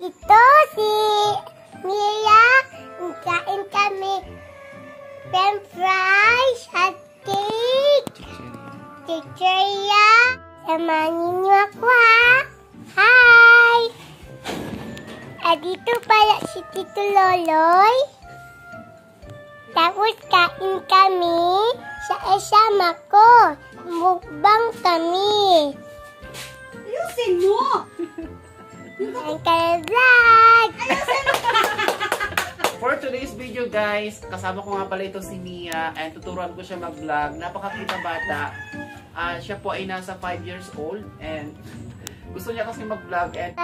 Ito si Mia. Kain kami french fries at cake. Chicheria. Samanin niyo ako ha. Hi! Dito pala si Tito Loloy. Tapos kain kami sa esama ko. Mukbang kami. Ayusin mo! Ang ka-vlog! For today's video guys, kasama ko nga pala ito si Mia and tuturuan ko siya mag-vlog. Napakakita bata. Siya po ay nasa 5 years old and gusto niya kasi mag-vlog and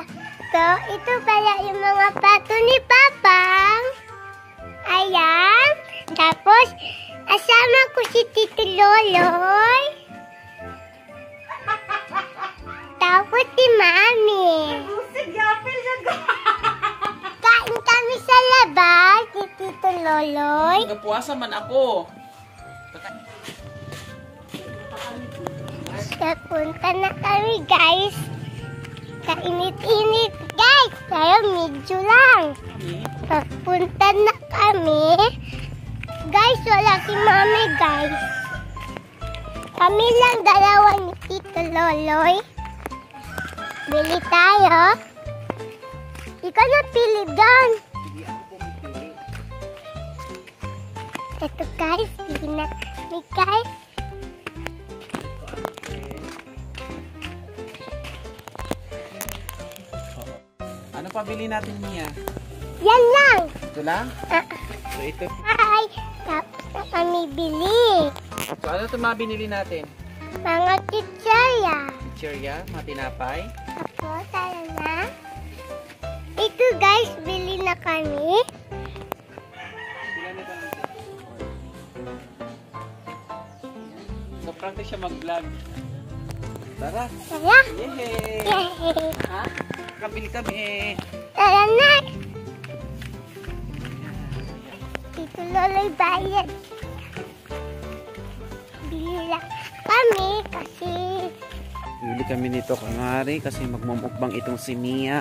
So, ito pala yung mga pato ni Papang. Ayan. Tapos, asama ko si Tito Loloy. Tapos si Mami. Kain kami sa labas ni Tito Loloy. nagpuasa man ako. Napunta na kami guys. Kainit-init guys. Pero medyo lang. Napunta na kami. Guys, wala si Mami guys. Kami lang dalawa ni Tito Loloy. Bili tayo. Ikaw na pili doon. Hindi ako pumipili. Ito guys, bili na kami guys. Ano pabili natin Mia? Yan lang. Ito lang? So ito. Hi. Tapos na kami bili. So ano ito mga binili natin? Mga chichaya. Chicheria, mga tinapay. Tapos, tara na. Ito guys, bili na kami. So practice siya mag-vlog. Tara. Tara. Yay! Yay. Ha? Kabili kami. Tara na. Tito Loloy bayad. Bili lang kami kasi Bili kami nito kunwari kasi magmumukbang itong si Mia.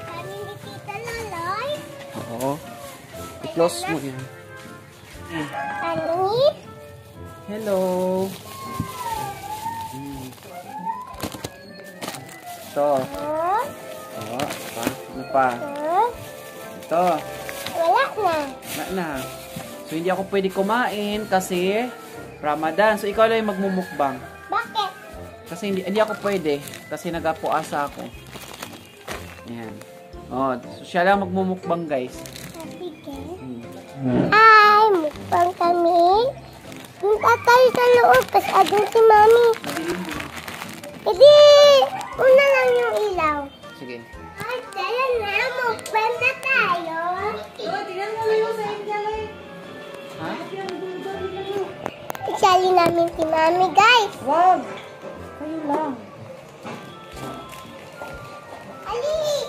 kami ni Tito Loloy. Oo. I-close mo yan. Kami. Hello. Ito. Oh. Oo. Pa. Ano pa? Oh. Ito. Wala na. Wala na. So hindi ako pwede kumain kasi Ramadan. So ikaw lang yung magmumukbang. Bakit? Kasi hindi ako pwede. Kasi nagapuasa ako. Ayan. Oh, so siya lang magmumukbang guys. Sige. Hi, mukbang kami. Punta tayo sa loob kasi adun si Mami. Hindi, una lang yung ilaw. Sige. Ay, tara na, mukbang na tayo. Tingnan mo yung sa India, Ha? Isali namin si Mami, guys. Wag! Kayo lang. Alis!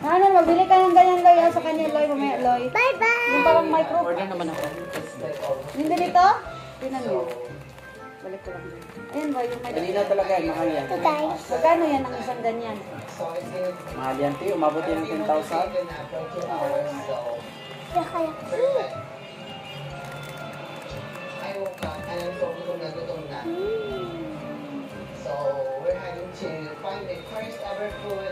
Ano, mabili ka ng ganyan, Loy. Sa kanya, Loy. Mamaya, Loy. Yung Bye-bye! parang micro. Order naman ako. Hindi dito? Tingnan mo. Balik ko lang. Ayan ba, yung may... Kanina talaga yan. Mahal yan. Ito, guys. Magkano yan ang isang ganyan? Mahal yan. Tiyo, umabot yan ng 10,000. Nakalaki. So we're heading to find the first ever food